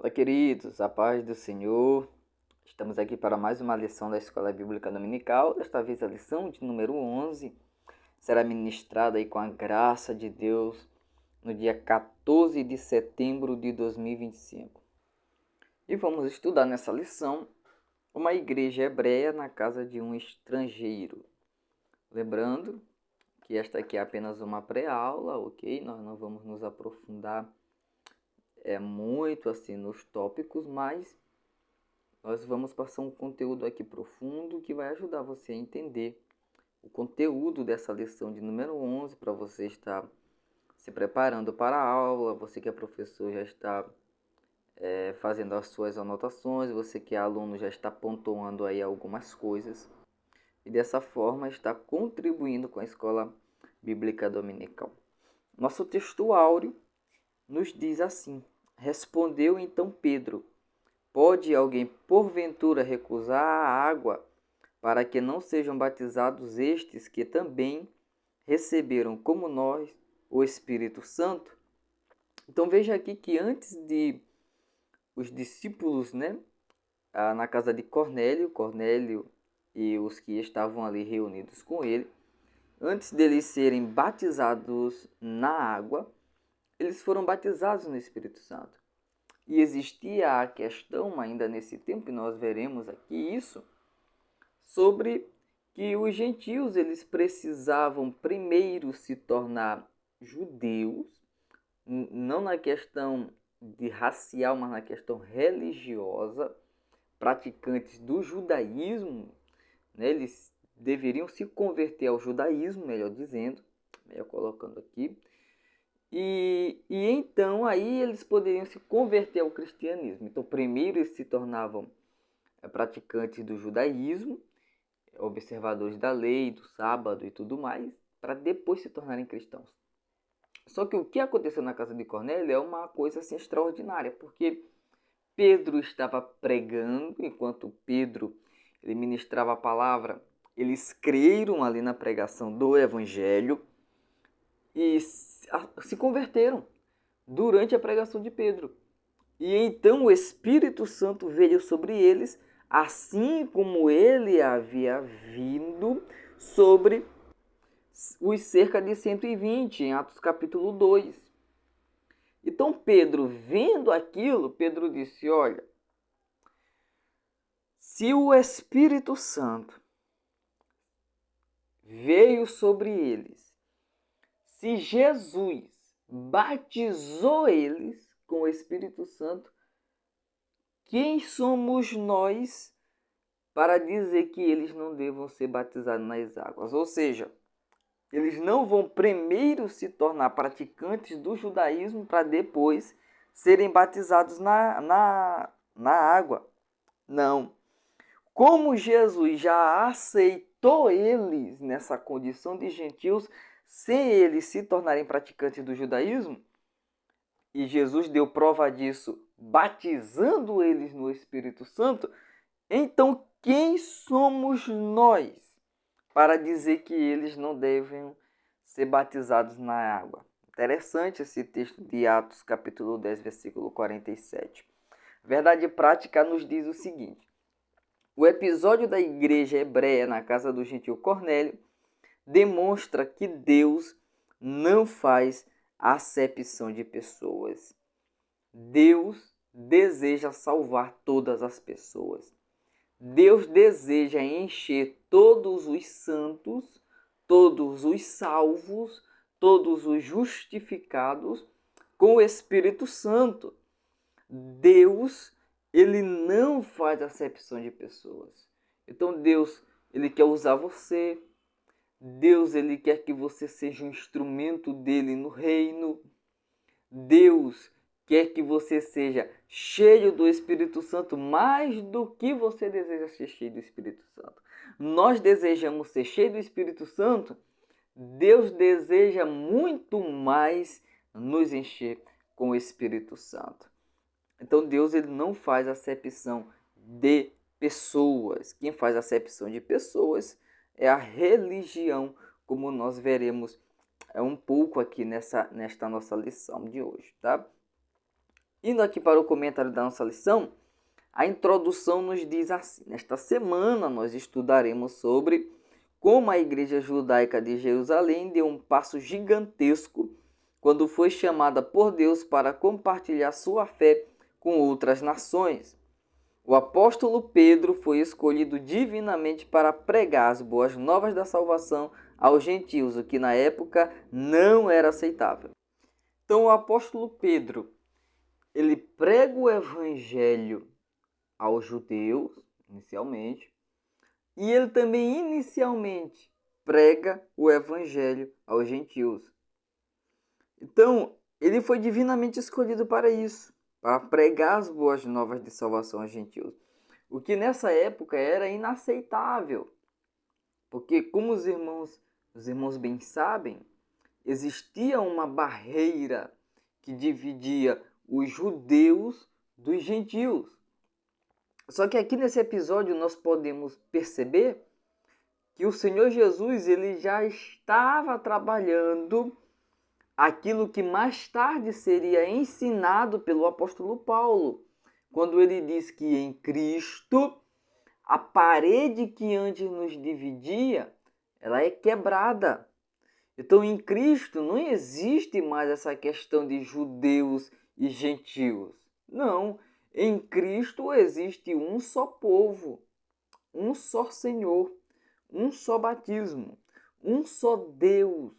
Olá, queridos, a paz do Senhor. Estamos aqui para mais uma lição da Escola Bíblica Dominical. Desta vez a lição de número 11 será ministrada aí com a graça de Deus no dia 14 de setembro de 2025. E vamos estudar nessa lição uma igreja hebreia na casa de um estrangeiro. Lembrando que esta aqui é apenas uma pré-aula, ok? Nós não vamos nos aprofundar muito assim nos tópicos, mas nós vamos passar um conteúdo aqui profundo que vai ajudar você a entender o conteúdo dessa lição de número 11 para você estar se preparando para a aula. Você que é professor já está fazendo as suas anotações, você que é aluno já está pontuando aí algumas coisas e dessa forma está contribuindo com a Escola Bíblica Dominical. Nosso texto áureo nos diz assim: Respondeu então Pedro: Pode alguém porventura recusar a água para que não sejam batizados estes que também receberam como nós o Espírito Santo? Então veja aqui que antes de os discípulos, na casa de Cornélio e os que estavam ali reunidos com ele, antes deles serem batizados na água, eles foram batizados no Espírito Santo. E existia a questão ainda nesse tempo, e nós veremos aqui isso, sobre que os gentios eles precisavam primeiro se tornar judeus, não na questão de racial, mas na questão religiosa, praticantes do judaísmo, eles deveriam se converter ao judaísmo, melhor dizendo, melhor colocando aqui, e então aí eles poderiam se converter ao cristianismo. Então primeiro eles se tornavam praticantes do judaísmo, observadores da lei, do sábado e tudo mais, para depois se tornarem cristãos. Só que o que aconteceu na casa de Cornélio é uma coisa assim extraordinária, porque Pedro estava pregando, enquanto Pedro ele ministrava a palavra, eles creram ali na pregação do evangelho e se converteram durante a pregação de Pedro. E então o Espírito Santo veio sobre eles, assim como ele havia vindo sobre os cerca de 120, em Atos capítulo 2. Então Pedro, vendo aquilo, Pedro disse: olha, se o Espírito Santo veio sobre eles, se Jesus batizou eles com o Espírito Santo, quem somos nós para dizer que eles não devam ser batizados nas águas? Ou seja, eles não vão primeiro se tornar praticantes do judaísmo para depois serem batizados na água. Não. Como Jesus já aceitou eles nessa condição de gentios, sem eles se tornarem praticantes do judaísmo, e Jesus deu prova disso batizando eles no Espírito Santo, então quem somos nós para dizer que eles não devem ser batizados na água? Interessante esse texto de Atos capítulo 10, versículo 47. A verdade prática nos diz o seguinte: o episódio da igreja hebreia na casa do gentil Cornélio demonstra que Deus não faz acepção de pessoas. Deus deseja salvar todas as pessoas. Deus deseja encher todos os santos, todos os salvos, todos os justificados com o Espírito Santo. Deus, ele não faz acepção de pessoas. Então Deus, ele quer usar você. Deus, ele quer que você seja um instrumento dele no reino. Deus quer que você seja cheio do Espírito Santo mais do que você deseja ser cheio do Espírito Santo. Nós desejamos ser cheio do Espírito Santo. Deus deseja muito mais nos encher com o Espírito Santo. Então Deus ele não faz acepção de pessoas. Quem faz acepção de pessoas é a religião, como nós veremos um pouco aqui nesta nossa lição de hoje, tá? Indo aqui para o comentário da nossa lição, a introdução nos diz assim: nesta semana nós estudaremos sobre como a Igreja Judaica de Jerusalém deu um passo gigantesco quando foi chamada por Deus para compartilhar sua fé com outras nações. O apóstolo Pedro foi escolhido divinamente para pregar as boas novas da salvação aos gentios, o que na época não era aceitável. Então o apóstolo Pedro, ele prega o evangelho aos judeus, inicialmente, e ele também inicialmente prega o evangelho aos gentios. Então, ele foi divinamente escolhido para isso, para pregar as boas novas de salvação aos gentios. O que nessa época era inaceitável, porque como os irmãos bem sabem, existia uma barreira que dividia os judeus dos gentios. Só que aqui nesse episódio nós podemos perceber que o Senhor Jesus ele já estava trabalhando aquilo que mais tarde seria ensinado pelo apóstolo Paulo, quando ele diz que em Cristo a parede que antes nos dividia, ela é quebrada. Então em Cristo não existe mais essa questão de judeus e gentios. Não, em Cristo existe um só povo, um só Senhor, um só batismo, um só Deus.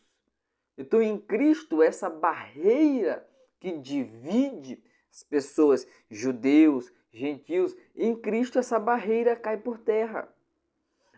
Então, em Cristo, essa barreira que divide as pessoas, judeus, gentios, em Cristo essa barreira cai por terra.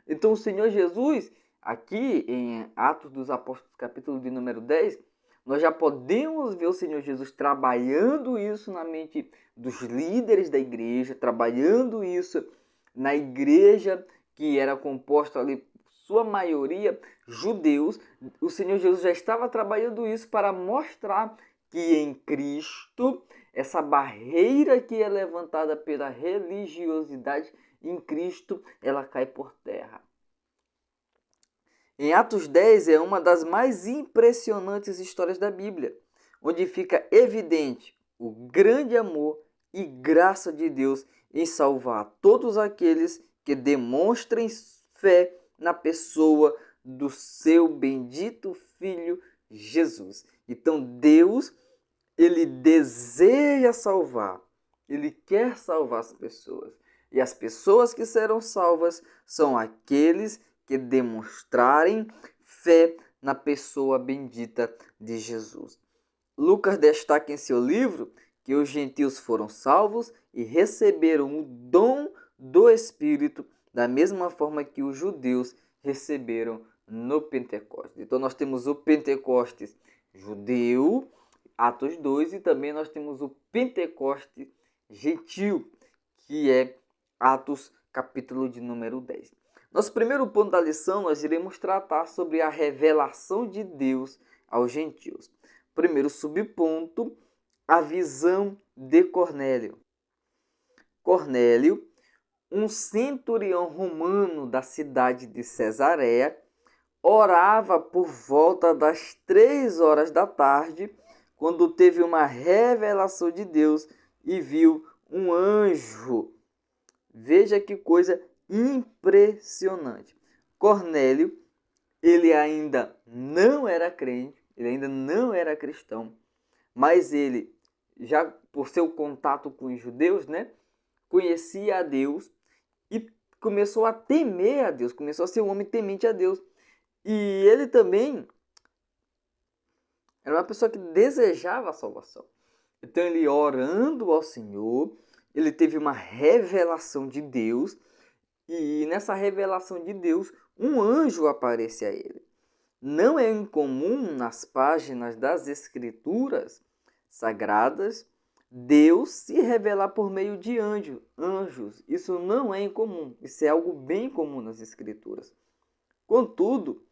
Então, o Senhor Jesus, aqui em Atos dos Apóstolos, capítulo de número 10, nós já podemos ver o Senhor Jesus trabalhando isso na mente dos líderes da igreja, trabalhando isso na igreja que era composta ali, sua maioria, judeus. O Senhor Jesus já estava trabalhando isso para mostrar que em Cristo, essa barreira que é levantada pela religiosidade, em Cristo, ela cai por terra. Em Atos 10 é uma das mais impressionantes histórias da Bíblia, onde fica evidente o grande amor e graça de Deus em salvar todos aqueles que demonstrem fé na pessoa do seu bendito Filho Jesus. Então Deus, ele deseja salvar, ele quer salvar as pessoas. E as pessoas que serão salvas são aqueles que demonstrarem fé na pessoa bendita de Jesus. Lucas destaca em seu livro que os gentios foram salvos e receberam o dom do Espírito da mesma forma que os judeus receberam no Pentecostes. Então nós temos o Pentecostes judeu, Atos 2, e também nós temos o Pentecostes gentil, que é Atos capítulo de número 10. Nosso primeiro ponto da lição, nós iremos tratar sobre a revelação de Deus aos gentios. Primeiro subponto, a visão de Cornélio. Cornélio, um centurião romano da cidade de Cesareia, orava por volta das 3 horas da tarde, quando teve uma revelação de Deus e viu um anjo. Veja que coisa impressionante. Cornélio, ele ainda não era crente, ele ainda não era cristão, mas ele, já por seu contato com os judeus, conhecia a Deus e começou a temer a Deus, começou a ser um homem temente a Deus. E ele também era uma pessoa que desejava a salvação. Então ele, orando ao Senhor, ele teve uma revelação de Deus, e nessa revelação de Deus, um anjo aparece a ele. Não é incomum nas páginas das Escrituras sagradas Deus se revelar por meio de anjos. Isso não é incomum, isso é algo bem comum nas Escrituras. Contudo,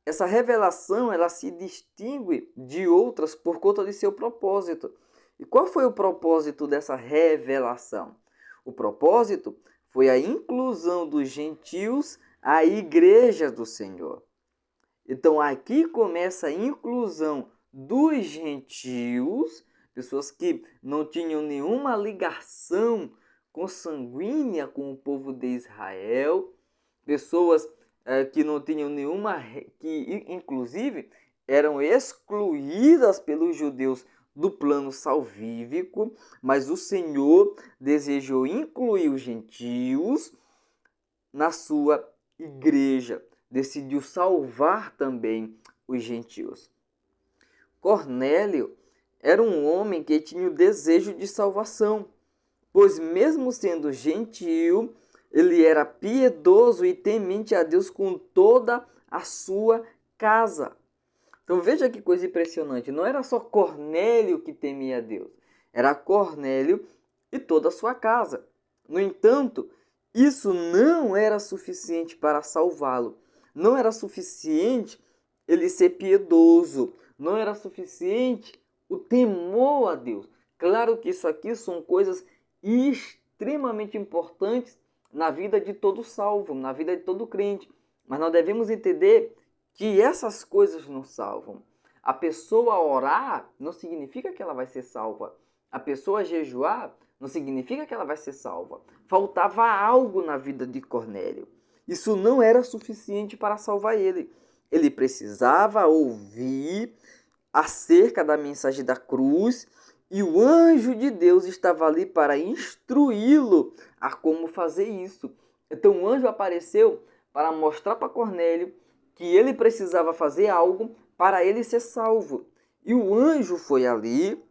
essa revelação ela se distingue de outras por conta de seu propósito. E qual foi o propósito dessa revelação? O propósito foi a inclusão dos gentios à igreja do Senhor. Então aqui começa a inclusão dos gentios pessoas que não tinham nenhuma ligação consanguínea com o povo de Israel, pessoas que não tinham nenhuma, que inclusive eram excluídas pelos judeus do plano salvífico, mas o Senhor desejou incluir os gentios na sua igreja, decidiu salvar também os gentios. Cornélio era um homem que tinha o desejo de salvação, pois mesmo sendo gentio, ele era piedoso e temente a Deus com toda a sua casa. Então veja que coisa impressionante, não era só Cornélio que temia a Deus, era Cornélio e toda a sua casa. No entanto, isso não era suficiente para salvá-lo, não era suficiente ele ser piedoso, não era suficiente o temor a Deus. Claro que isso aqui são coisas extremamente importantes na vida de todo salvo, na vida de todo crente, mas nós devemos entender que essas coisas não salvam. A pessoa orar não significa que ela vai ser salva. A pessoa jejuar não significa que ela vai ser salva. Faltava algo na vida de Cornélio. Isso não era suficiente para salvar ele. Ele precisava ouvir acerca da mensagem da cruz e o anjo de Deus estava ali para instruí-lo a como fazer isso. Então o anjo apareceu para mostrar para Cornélio que ele precisava fazer algo para ele ser salvo. E o anjo foi ali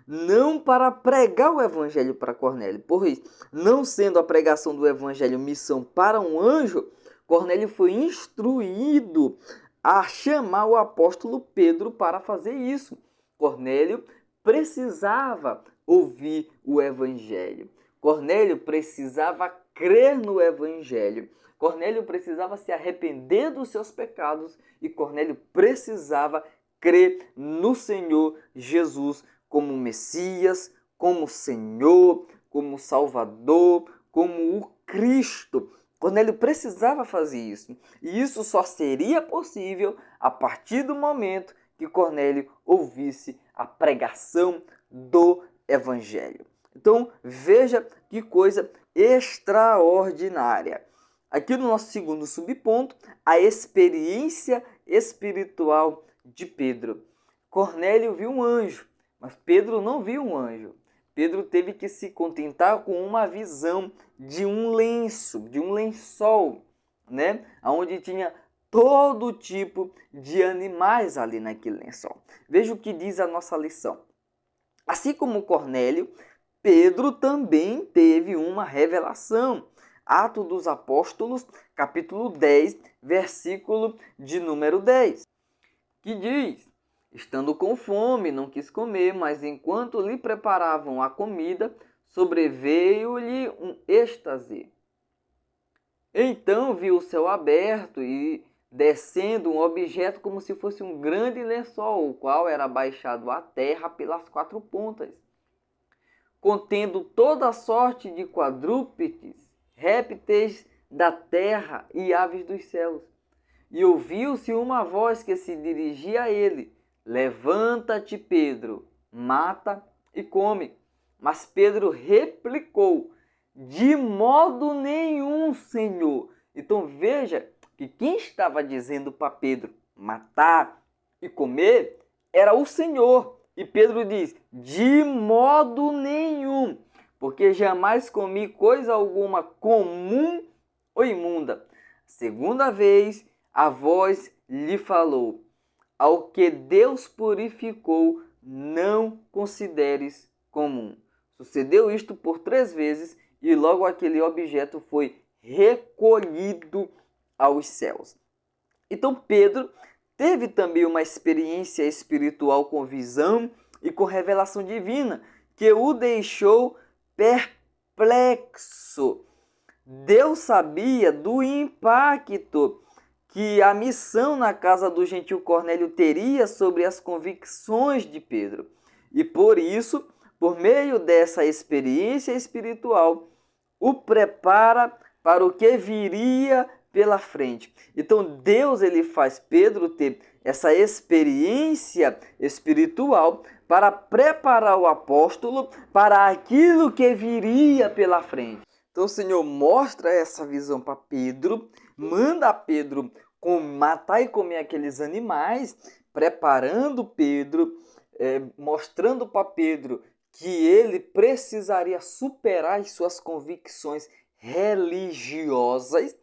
não para pregar o evangelho para Cornélio, pois não sendo a pregação do evangelho missão para um anjo, Cornélio foi instruído a chamar o apóstolo Pedro para fazer isso. Cornélio precisava ouvir o evangelho. Cornélio precisava crer no evangelho. Cornélio precisava se arrepender dos seus pecados e Cornélio precisava crer no Senhor Jesus como Messias, como Senhor, como Salvador, como o Cristo. Cornélio precisava fazer isso. E isso só seria possível a partir do momento que Cornélio ouvisse a pregação do Evangelho. Então, veja que coisa extraordinária. Aqui no nosso segundo subponto, a experiência espiritual de Pedro. Cornélio viu um anjo, mas Pedro não viu um anjo. Pedro teve que se contentar com uma visão de um lenço, de um lençol, né? Onde tinha todo tipo de animais ali naquele lençol. Veja o que diz a nossa lição. Assim como Cornélio, Pedro também teve uma revelação. Atos dos Apóstolos, capítulo 10, versículo de número 10, que diz: estando com fome, não quis comer, mas enquanto lhe preparavam a comida, sobreveio-lhe um êxtase. Então viu o céu aberto e descendo um objeto como se fosse um grande lençol, o qual era baixado à terra pelas quatro pontas, contendo toda sorte de quadrúpedes, répteis da terra e aves dos céus. E ouviu-se uma voz que se dirigia a ele: levanta-te, Pedro, mata e come. Mas Pedro replicou: de modo nenhum, Senhor. Então veja que quem estava dizendo para Pedro matar e comer era o Senhor. E Pedro diz: de modo nenhum, porque jamais comi coisa alguma comum ou imunda. Segunda vez, a voz lhe falou: ao que Deus purificou, não consideres comum. Sucedeu isto por 3 vezes e logo aquele objeto foi recolhido aos céus. Então Pedro teve também uma experiência espiritual com visão e com revelação divina que o deixou perplexo. Deus sabia do impacto que a missão na casa do gentil Cornélio teria sobre as convicções de Pedro. E por isso, por meio dessa experiência espiritual, o prepara para o que viria pela frente. Então Deus ele faz Pedro ter essa experiência espiritual para preparar o apóstolo para aquilo que viria pela frente. Então o Senhor mostra essa visão para Pedro, manda Pedro matar e comer aqueles animais, preparando Pedro, mostrando para Pedro que ele precisaria superar as suas convicções religiosas,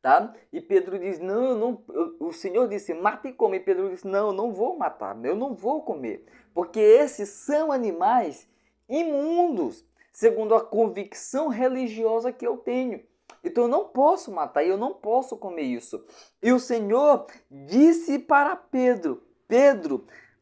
tá? E Pedro diz, não, o Senhor disse, mata e come. E Pedro disse, não vou matar, eu não vou comer, porque esses são animais imundos, segundo a convicção religiosa que eu tenho. Então eu não posso matar, eu não posso comer isso. E o Senhor disse para Pedro,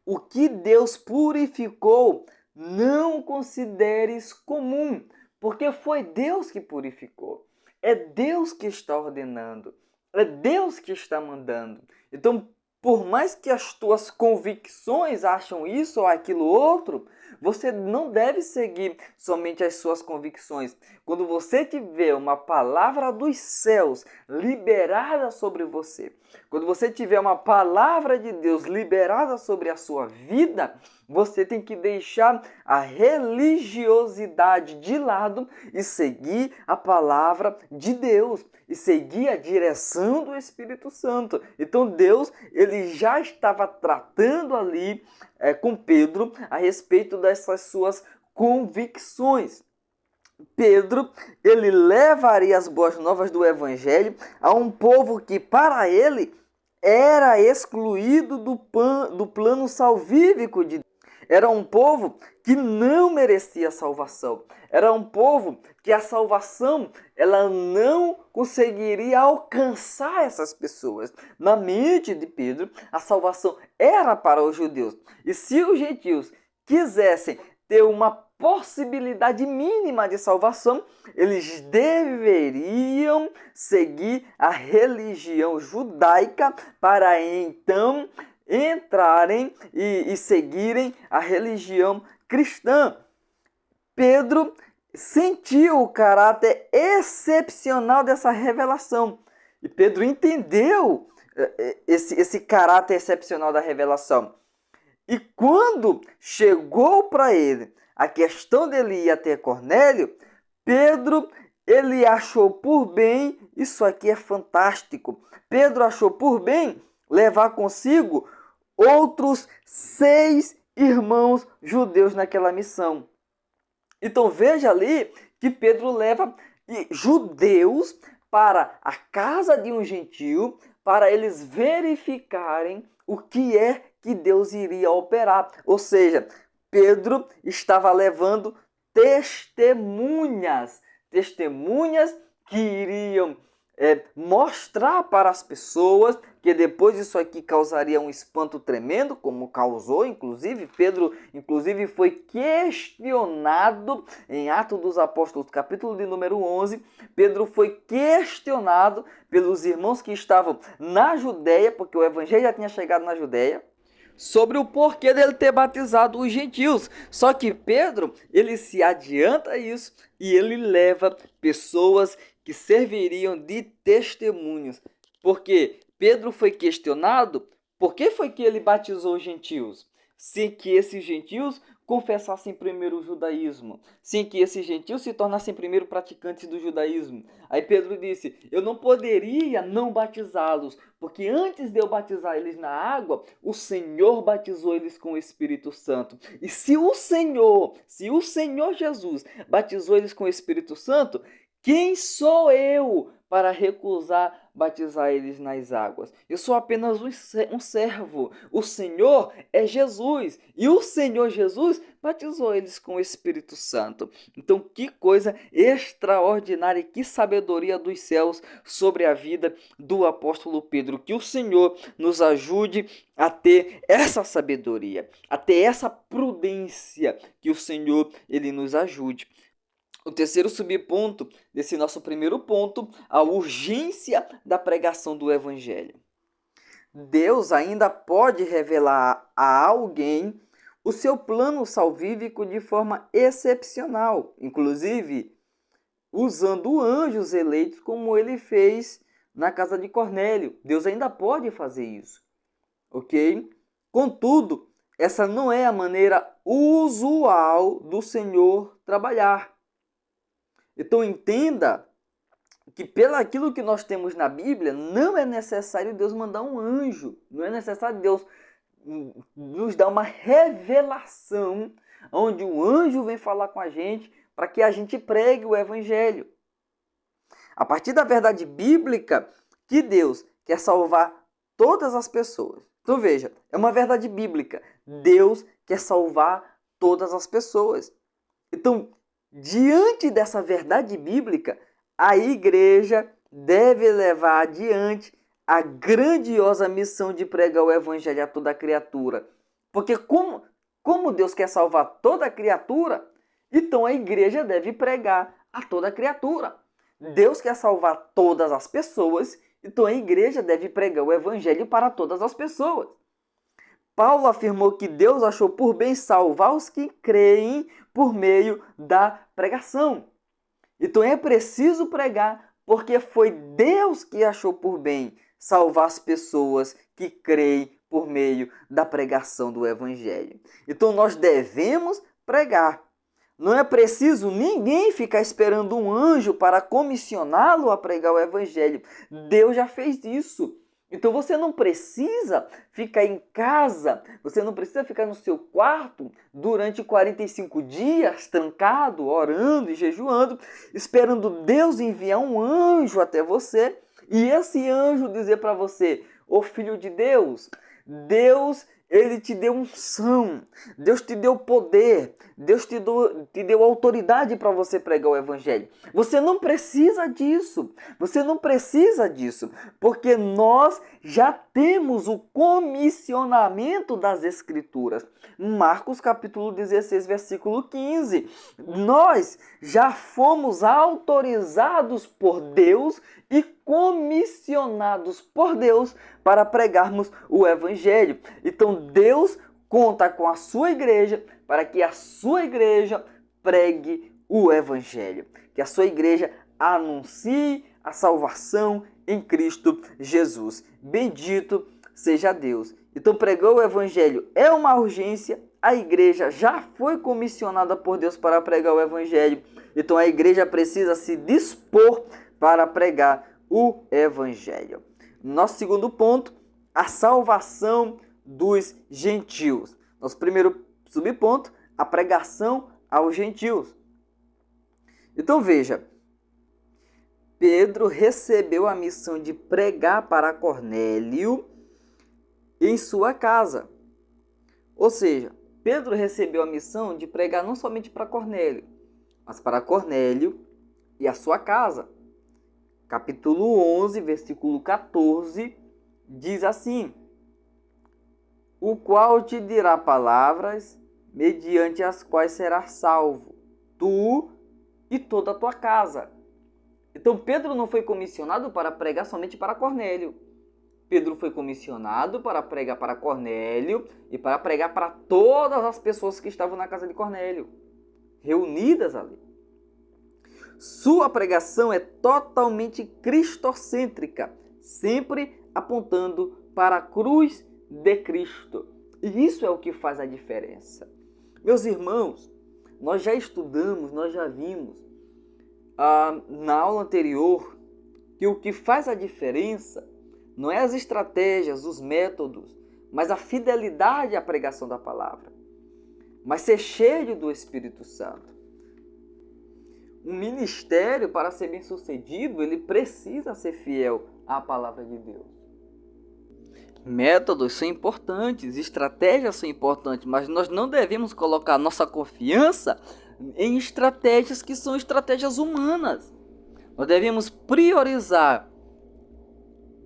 o que Deus purificou, não consideres comum, porque foi Deus que purificou. É Deus que está ordenando, é Deus que está mandando. Então, por mais que as tuas convicções acham isso ou aquilo outro, você não deve seguir somente as suas convicções. Quando você tiver uma palavra dos céus liberada sobre você, quando você tiver uma palavra de Deus liberada sobre a sua vida, você tem que deixar a religiosidade de lado e seguir a palavra de Deus e seguir a direção do Espírito Santo. Então Deus, ele já estava tratando ali com Pedro a respeito dessas suas convicções. Pedro, ele levaria as boas novas do Evangelho a um povo que para ele era excluído do plano salvífico de Deus. Era um povo que não merecia salvação. Era um povo que a salvação ela não conseguiria alcançar essas pessoas. Na mente de Pedro, a salvação era para os judeus. E se os gentios quisessem ter uma possibilidade mínima de salvação, eles deveriam seguir a religião judaica para então entrarem e seguirem a religião cristã. Pedro sentiu o caráter excepcional dessa revelação. E Pedro entendeu esse caráter excepcional da revelação. E quando chegou para ele a questão dele ir até Cornélio, Pedro, ele achou por bem, isso aqui é fantástico, Pedro achou por bem levar consigo outros 6 irmãos judeus naquela missão. Então veja ali que Pedro leva judeus para a casa de um gentio para eles verificarem o que é que Deus iria operar. Ou seja, Pedro estava levando testemunhas que iriam mostrar para as pessoas que depois isso aqui causaria um espanto tremendo, como causou, inclusive. Pedro, inclusive, foi questionado em Atos dos Apóstolos, capítulo de número 11. Pedro foi questionado pelos irmãos que estavam na Judéia, porque o evangelho já tinha chegado na Judéia, sobre o porquê dele ter batizado os gentios. Só que Pedro, ele se adianta a isso e ele leva pessoas que serviriam de testemunhas. Porque Pedro foi questionado por que foi que ele batizou os gentios, sem que esses gentios confessassem primeiro o judaísmo, sem que esses gentios se tornassem primeiro praticantes do judaísmo. Aí Pedro disse, eu não poderia não batizá-los, porque antes de eu batizar eles na água, o Senhor batizou eles com o Espírito Santo. E se o Senhor Jesus batizou eles com o Espírito Santo, quem sou eu para recusar batizar eles nas águas? Eu sou apenas um servo. O Senhor é Jesus. E o Senhor Jesus batizou eles com o Espírito Santo. Então, que coisa extraordinária e que sabedoria dos céus sobre a vida do apóstolo Pedro. Que o Senhor nos ajude a ter essa sabedoria, a ter essa prudência. Que o Senhor ele nos ajude. O terceiro subponto desse nosso primeiro ponto, a urgência da pregação do Evangelho. Deus ainda pode revelar a alguém o seu plano salvífico de forma excepcional, inclusive usando anjos eleitos como ele fez na casa de Cornélio. Deus ainda pode fazer isso. ok? Contudo, essa não é a maneira usual do Senhor trabalhar. Então entenda que pelo aquilo que nós temos na Bíblia, não é necessário Deus mandar um anjo, não é necessário Deus nos dar uma revelação onde um anjo vem falar com a gente para que a gente pregue o Evangelho. A partir da verdade bíblica que Deus quer salvar todas as pessoas. Então veja, é uma verdade bíblica. Deus quer salvar todas as pessoas. Então, diante dessa verdade bíblica, a igreja deve levar adiante a grandiosa missão de pregar o Evangelho a toda criatura. Porque como Deus quer salvar toda criatura, então a igreja deve pregar a toda criatura. Deus quer salvar todas as pessoas, então a igreja deve pregar o Evangelho para todas as pessoas. Paulo afirmou que Deus achou por bem salvar os que creem por meio da pregação. Então é preciso pregar, porque foi Deus que achou por bem salvar as pessoas que creem por meio da pregação do Evangelho. Então nós devemos pregar. Não é preciso ninguém ficar esperando um anjo para comissioná-lo a pregar o Evangelho. Deus já fez isso. Então você não precisa ficar em casa, você não precisa ficar no seu quarto durante 45 dias, trancado, orando e jejuando, esperando Deus enviar um anjo até você e esse anjo dizer para você: ô filho de Deus, Ele te deu unção, Deus te deu poder, Deus te deu autoridade para você pregar o Evangelho. Você não precisa disso, porque nós já temos o comissionamento das Escrituras. Marcos capítulo 16, versículo 15. Nós já fomos autorizados por Deus e comissionados por Deus para pregarmos o Evangelho. Então Deus conta com a sua igreja para que a sua igreja pregue o Evangelho, que a sua igreja anuncie a salvação em Cristo Jesus. Bendito seja Deus. Então pregar o Evangelho é uma urgência, a igreja já foi comissionada por Deus para pregar o Evangelho, então a igreja precisa se dispor para pregar o Evangelho. Nosso segundo ponto, a salvação dos gentios. Nosso primeiro subponto, a pregação aos gentios. Então veja, Pedro recebeu a missão de pregar para Cornélio em sua casa. Ou seja, Pedro recebeu a missão de pregar não somente para Cornélio, mas para Cornélio e a sua casa. Capítulo 11, versículo 14, diz assim: o qual te dirá palavras, mediante as quais serás salvo, tu e toda a tua casa. Então Pedro não foi comissionado para pregar somente para Cornélio. Pedro foi comissionado para pregar para Cornélio e para pregar para todas as pessoas que estavam na casa de Cornélio, reunidas ali. Sua pregação é totalmente cristocêntrica, sempre apontando para a cruz de Cristo. E isso é o que faz a diferença. Meus irmãos, nós já estudamos, nós já vimos na aula anterior que o que faz a diferença não é as estratégias, os métodos, mas a fidelidade à pregação da palavra. Mas ser cheio do Espírito Santo. Um ministério, para ser bem sucedido, ele precisa ser fiel à palavra de Deus. Métodos são importantes, estratégias são importantes, mas nós não devemos colocar nossa confiança em estratégias que são estratégias humanas. Nós devemos priorizar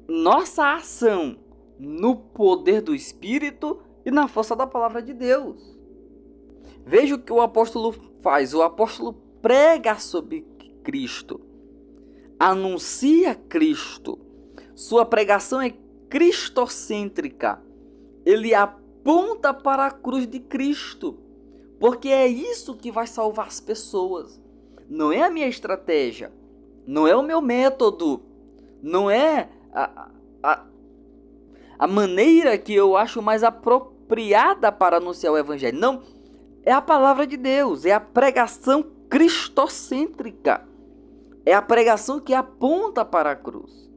nossa ação no poder do Espírito e na força da palavra de Deus. Veja o que o apóstolo faz. O apóstolo prega sobre Cristo, anuncia Cristo. Sua pregação é cristocêntrica. Ele aponta para a cruz de Cristo, porque é isso que vai salvar as pessoas. Não é a minha estratégia, não é o meu método, não é a maneira que eu acho mais apropriada para anunciar o evangelho. Não, é a palavra de Deus, é a pregação cristocêntrica. É a pregação que aponta para a cruz.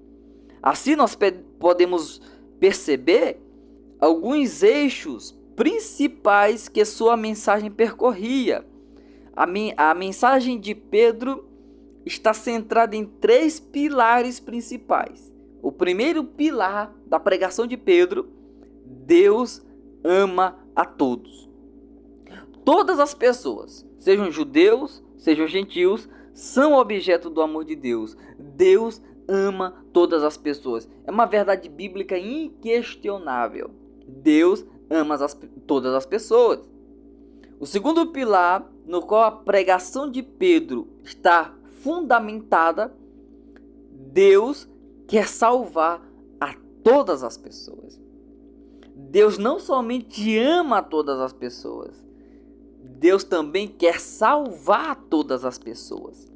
Assim nós podemos perceber alguns eixos principais que sua mensagem percorria. A mensagem de Pedro está centrada em 3 pilares principais. O primeiro pilar da pregação de Pedro: Deus ama a todos. Todas as pessoas, sejam judeus, sejam gentios, são objeto do amor de Deus. Deus ama todas as pessoas. É uma verdade bíblica inquestionável. Deus ama todas as pessoas. O segundo pilar, no qual a pregação de Pedro está fundamentada: Deus quer salvar a todas as pessoas. Deus não somente ama todas as pessoas, Deus também quer salvar todas as pessoas.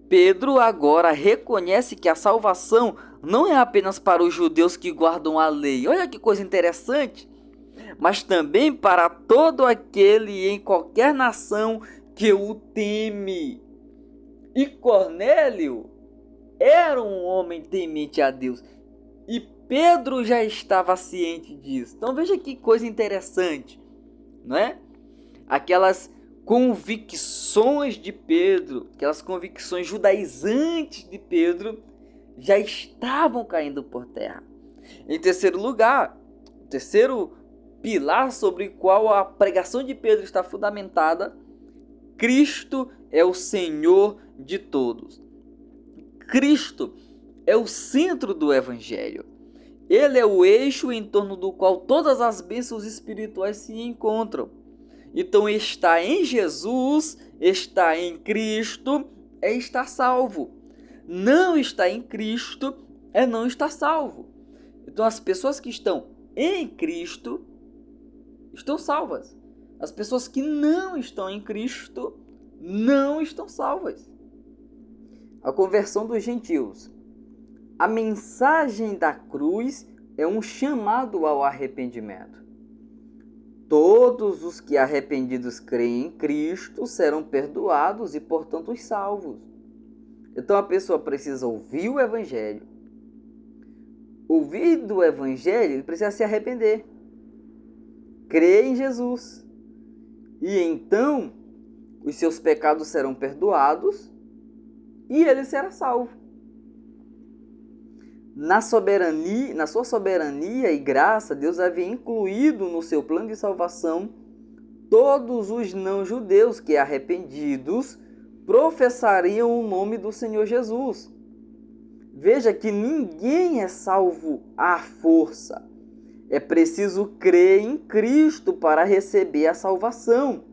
Pedro agora reconhece que a salvação não é apenas para os judeus que guardam a lei. Olha que coisa interessante. Mas também para todo aquele em qualquer nação que o teme. E Cornélio era um homem temente a Deus. E Pedro já estava ciente disso. Então veja que coisa interessante, não é? Aquelas convicções de Pedro, aquelas convicções judaizantes de Pedro, já estavam caindo por terra. Em terceiro lugar, o terceiro pilar sobre o qual a pregação de Pedro está fundamentada: Cristo é o Senhor de todos. Cristo é o centro do Evangelho. Ele é o eixo em torno do qual todas as bênçãos espirituais se encontram. Então, estar em Jesus, estar em Cristo, é estar salvo. Não estar em Cristo é não estar salvo. Então, as pessoas que estão em Cristo estão salvas. As pessoas que não estão em Cristo não estão salvas. A conversão dos gentios. A mensagem da cruz é um chamado ao arrependimento. Todos os que arrependidos creem em Cristo serão perdoados e, portanto, salvos. Então a pessoa precisa ouvir o Evangelho. Ouvir do Evangelho, ele precisa se arrepender. Crer em Jesus. E então os seus pecados serão perdoados e ele será salvo. Na sua soberania e graça, Deus havia incluído no seu plano de salvação todos os não-judeus que, arrependidos, professariam o nome do Senhor Jesus. Veja que ninguém é salvo à força. É preciso crer em Cristo para receber a salvação.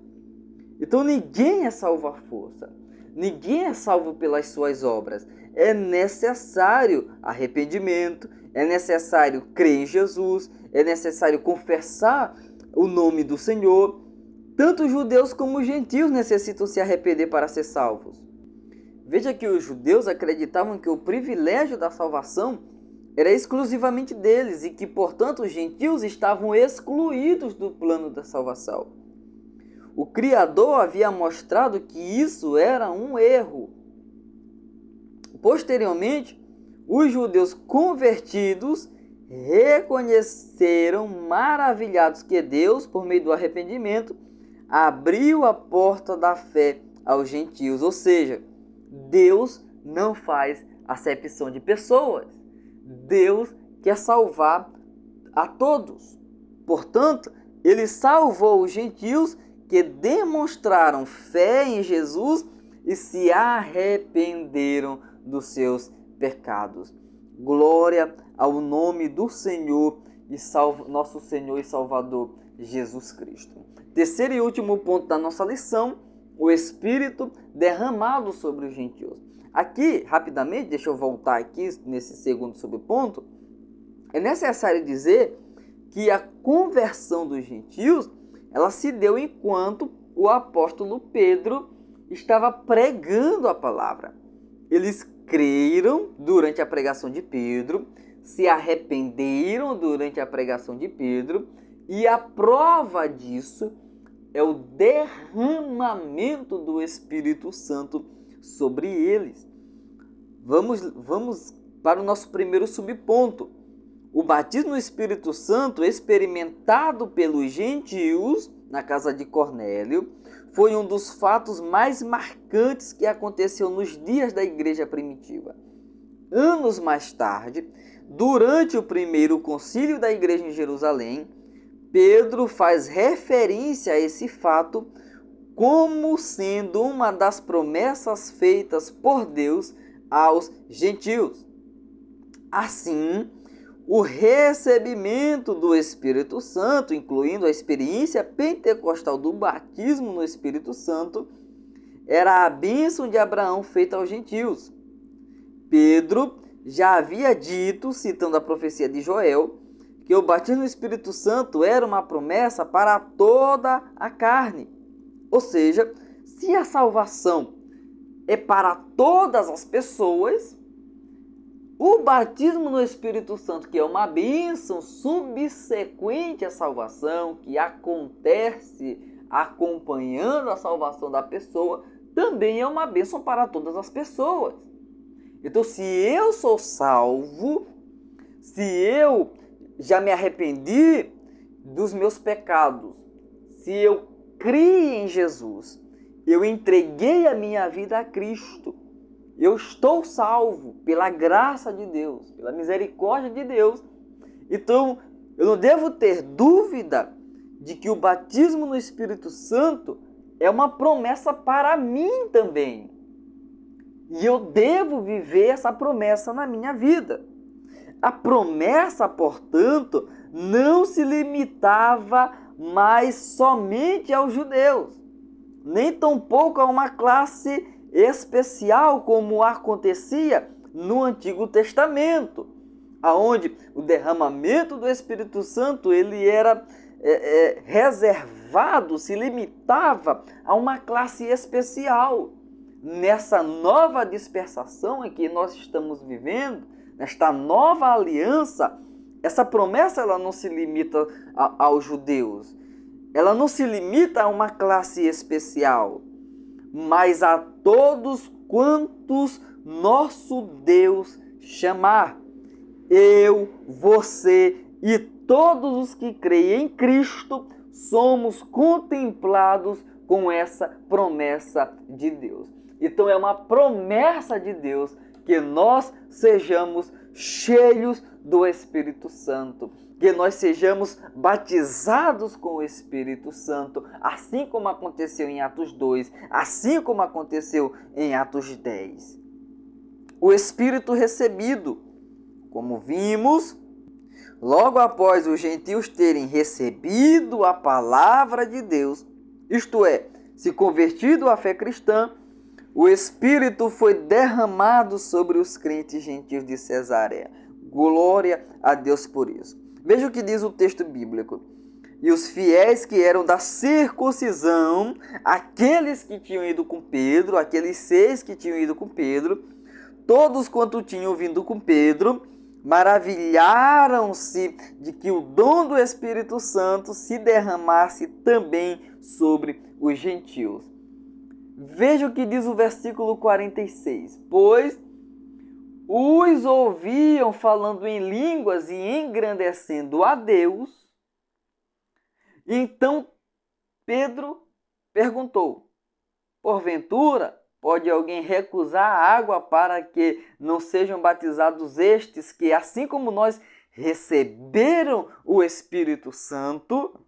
Então ninguém é salvo à força. Ninguém é salvo pelas suas obras. É necessário arrependimento, é necessário crer em Jesus, é necessário confessar o nome do Senhor. Tanto os judeus como os gentios necessitam se arrepender para ser salvos. Veja que os judeus acreditavam que o privilégio da salvação era exclusivamente deles e que, portanto, os gentios estavam excluídos do plano da salvação. O Criador havia mostrado que isso era um erro. Posteriormente, os judeus convertidos reconheceram maravilhados que Deus, por meio do arrependimento, abriu a porta da fé aos gentios. Ou seja, Deus não faz acepção de pessoas. Deus quer salvar a todos. Portanto, ele salvou os gentios que demonstraram fé em Jesus e se arrependeram dos seus pecados. Glória ao nome do Senhor e nosso Senhor e Salvador Jesus Cristo. Terceiro e último ponto da nossa lição: o Espírito derramado sobre os gentios. Aqui, rapidamente, deixa eu voltar aqui nesse segundo subponto. É necessário dizer que a conversão dos gentios, ela se deu enquanto o apóstolo Pedro estava pregando a palavra. Eles creram durante a pregação de Pedro, se arrependeram durante a pregação de Pedro, e a prova disso é o derramamento do Espírito Santo sobre eles. Vamos para o nosso primeiro subponto. O batismo no Espírito Santo, experimentado pelos gentios na casa de Cornélio, foi um dos fatos mais marcantes que aconteceu nos dias da igreja primitiva. Anos mais tarde, durante o primeiro concílio da igreja em Jerusalém, Pedro faz referência a esse fato como sendo uma das promessas feitas por Deus aos gentios. Assim, o recebimento do Espírito Santo, incluindo a experiência pentecostal do batismo no Espírito Santo, era a bênção de Abraão feita aos gentios. Pedro já havia dito, citando a profecia de Joel, que o batismo no Espírito Santo era uma promessa para toda a carne. Ou seja, se a salvação é para todas as pessoas, o batismo no Espírito Santo, que é uma bênção subsequente à salvação, que acontece acompanhando a salvação da pessoa, também é uma bênção para todas as pessoas. Então, se eu sou salvo, se eu já me arrependi dos meus pecados, se eu criei em Jesus, eu entreguei a minha vida a Cristo, eu estou salvo pela graça de Deus, pela misericórdia de Deus. Então, eu não devo ter dúvida de que o batismo no Espírito Santo é uma promessa para mim também. E eu devo viver essa promessa na minha vida. A promessa, portanto, não se limitava mais somente aos judeus, nem tampouco a uma classe especial como acontecia no Antigo Testamento, aonde o derramamento do Espírito Santo ele era reservado, se limitava a uma classe especial. Nessa nova dispensação em que nós estamos vivendo, nesta nova aliança, essa promessa ela não se limita aos judeus, ela não se limita a uma classe especial, mas a todos quantos nosso Deus chamar. Eu, você e todos os que creem em Cristo somos contemplados com essa promessa de Deus. Então é uma promessa de Deus que nós sejamos cheios do Espírito Santo, que nós sejamos batizados com o Espírito Santo, assim como aconteceu em Atos 2, assim como aconteceu em Atos 10. O Espírito recebido, como vimos, logo após os gentios terem recebido a palavra de Deus, isto é, se convertido à fé cristã, o Espírito foi derramado sobre os crentes gentios de Cesareia. Glória a Deus por isso. Veja o que diz o texto bíblico. E os fiéis que eram da circuncisão, aqueles que tinham ido com Pedro, aqueles 6 que tinham ido com Pedro, todos quanto tinham vindo com Pedro, maravilharam-se de que o dom do Espírito Santo se derramasse também sobre os gentios. Veja o que diz o versículo 46. Pois os ouviam falando em línguas e engrandecendo a Deus. Então Pedro perguntou: porventura, pode alguém recusar a água para que não sejam batizados estes que, assim como nós, receberam o Espírito Santo?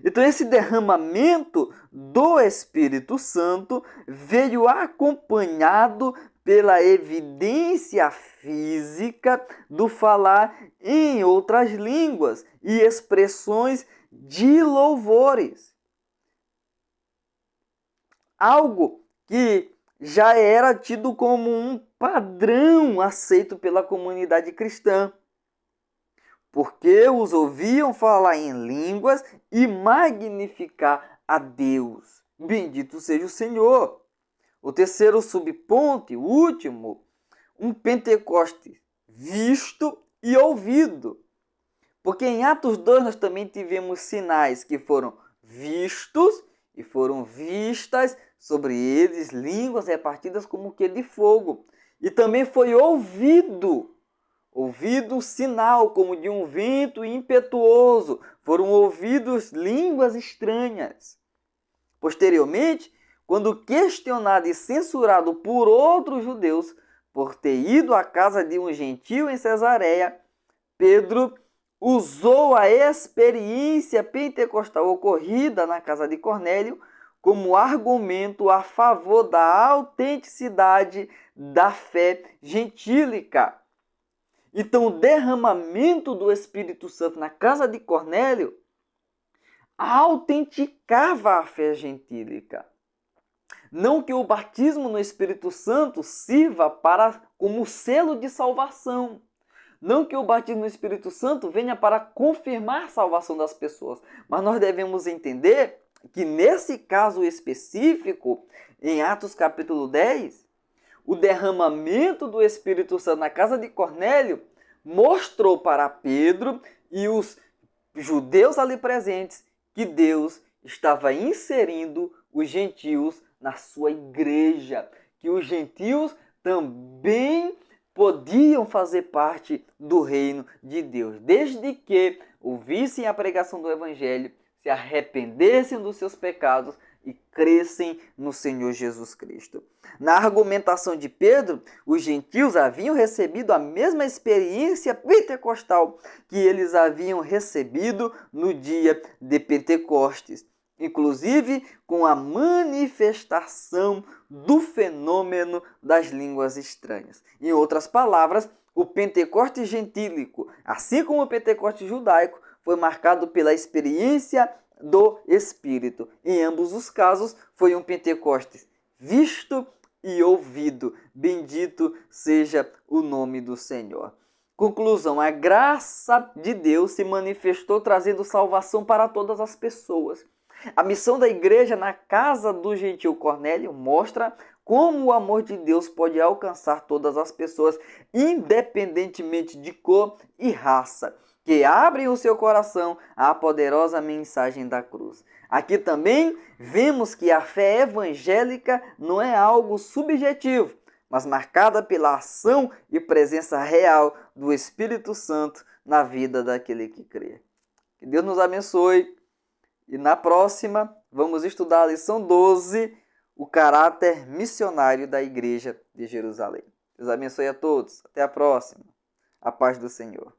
Então, esse derramamento do Espírito Santo veio acompanhado pela evidência física do falar em outras línguas e expressões de louvores. Algo que já era tido como um padrão aceito pela comunidade cristã, porque os ouviam falar em línguas e magnificar a Deus. Bendito seja o Senhor. O terceiro subponto, o último, um Pentecostes visto e ouvido. Porque em Atos 2 nós também tivemos sinais que foram vistos e foram vistas sobre eles línguas repartidas como que de fogo. E também foi ouvido sinal como de um vento impetuoso. Foram ouvidos línguas estranhas. Posteriormente, quando questionado e censurado por outros judeus por ter ido à casa de um gentio em Cesareia, Pedro usou a experiência pentecostal ocorrida na casa de Cornélio como argumento a favor da autenticidade da fé gentílica. Então, o derramamento do Espírito Santo na casa de Cornélio autenticava a fé gentílica. Não que o batismo no Espírito Santo sirva como selo de salvação. Não que o batismo no Espírito Santo venha para confirmar a salvação das pessoas. Mas nós devemos entender que nesse caso específico, em Atos capítulo 10, o derramamento do Espírito Santo na casa de Cornélio mostrou para Pedro e os judeus ali presentes que Deus estava inserindo os gentios na sua igreja, que os gentios também podiam fazer parte do reino de Deus, desde que ouvissem a pregação do Evangelho, se arrependessem dos seus pecados e crescem no Senhor Jesus Cristo. Na argumentação de Pedro, os gentios haviam recebido a mesma experiência pentecostal que eles haviam recebido no dia de Pentecostes, inclusive com a manifestação do fenômeno das línguas estranhas. Em outras palavras, o Pentecostes gentílico, assim como o Pentecostes judaico, foi marcado pela experiência do Espírito. Em ambos os casos, foi um Pentecostes visto e ouvido. Bendito seja o nome do Senhor. Conclusão: a graça de Deus se manifestou trazendo salvação para todas as pessoas. A missão da igreja na casa do gentil Cornélio mostra como o amor de Deus pode alcançar todas as pessoas, independentemente de cor e raça, que abrem o seu coração à poderosa mensagem da cruz. Aqui também vemos que a fé evangélica não é algo subjetivo, mas marcada pela ação e presença real do Espírito Santo na vida daquele que crê. Que Deus nos abençoe. E na próxima, vamos estudar a lição 12, o caráter missionário da Igreja de Jerusalém. Deus abençoe a todos. Até a próxima. A paz do Senhor.